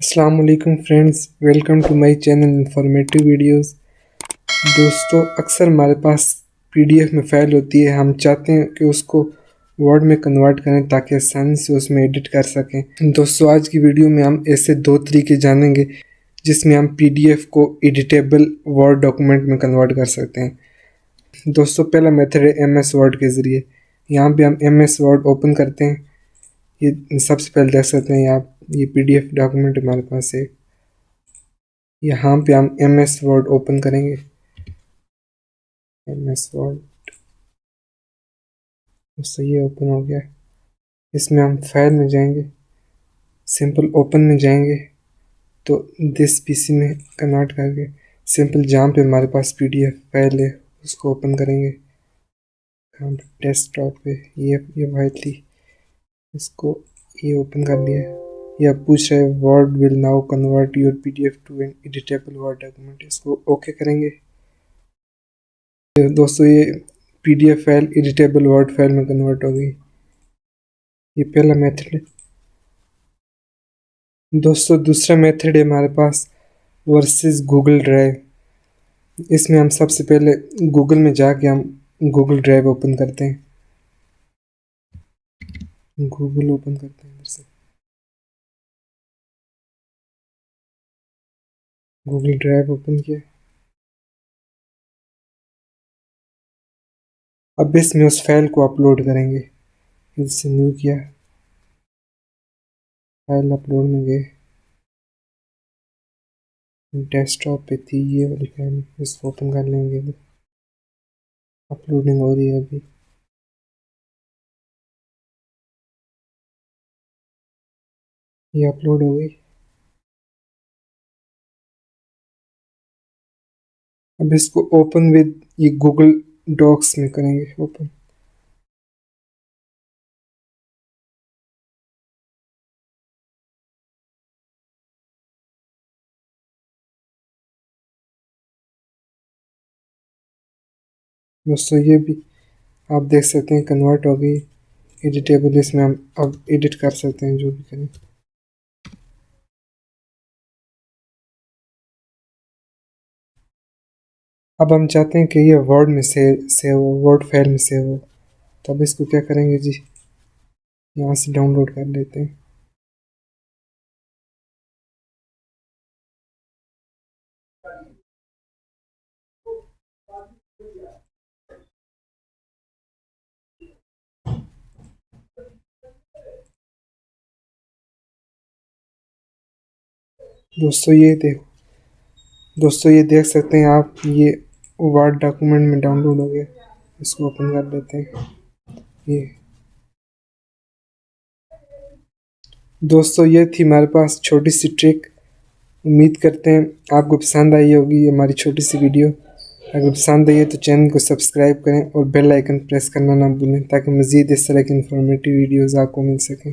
अस्सलाम वालेकुम friends, welcome to my channel informative videos. दोस्तों, अक्सर हमारे पास पीडीएफ में फ़ाइल होती है। हम चाहते हैं कि उसको वर्ड में कन्वर्ट करें ताकि आसानी से उसमें एडिट कर सकें। दोस्तों, आज की वीडियो में हम ऐसे दो तरीके जानेंगे जिसमें हम पीडीएफ को एडिटेबल वर्ड डॉक्यूमेंट में कन्वर्ट कर सकते हैं। दोस्तों, पहला मेथड है एमएस वर्ड के ज़रिए। यहाँ पे हम एमएस वर्ड ओपन करते हैं। ये सबसे पहले देख सकते हैं आप, ये पीडीएफ डॉक्यूमेंट हमारे पास है। यहाँ पे हम एम एस वर्ड ओपन करेंगे। एम एस वर्ड तो ये ओपन हो गया। इसमें हम फाइल में जाएंगे, सिंपल ओपन में जाएंगे तो दिस पीसी में कन्वर्ट करके सिंपल जहाँ पे हमारे पास पीडीएफ फाइल है उसको ओपन करेंगे। हम डेस्कटॉप पे ये फाइल थी, इसको ये ओपन कर लिया। ये अब पूछ रहा है Word will now convert your PDF to an editable Word document. इसको ओके करेंगे। दोस्तों, ये PDF file editable Word file में कन्वर्ट हो गई। ये पहला मेथड है। दोस्तों, दूसरा मेथड है हमारे पास वर्सेस गूगल ड्राइव। इसमें हम सबसे पहले गूगल में जाके हम गूगल ड्राइव ओपन करते हैं। गूगल ओपन करते हैं इधर से। गूगल ड्राइव ओपन किया। अब इसमें उस फाइल को अपलोड करेंगे। इससे न्यू किया, फाइल अपलोड में गए। डेस्कटॉप पे थी ये वाली फाइल, इसको ओपन कर लेंगे। अपलोडिंग हो रही है अभी। ये अपलोड हो गई। अब इसको ओपन विद ये गूगल डॉक्स में करेंगे ओपन। दोस्तों, ये भी आप देख सकते हैं कन्वर्ट हो गई एडिटेबल। इसमें हम अब एडिट कर सकते हैं जो भी करें। अब हम चाहते हैं कि ये वर्ड में सेव हो, वर्ड फाइल में सेव हो। तो अब इसको क्या करेंगे जी, यहाँ से डाउनलोड कर लेते हैं। दोस्तों, ये देख सकते हैं आप, ये वर्ड डॉक्यूमेंट में डाउनलोड हो गया। इसको ओपन कर लेते हैं। ये दोस्तों, ये थी हमारे पास छोटी सी ट्रिक। उम्मीद करते हैं आपको पसंद आई होगी हमारी छोटी सी वीडियो। अगर पसंद आई है तो चैनल को सब्सक्राइब करें और बेल आइकन प्रेस करना ना भूलें ताकि मज़ीद इस तरह की इंफॉर्मेटिव वीडियोज़ आपको मिल सकें।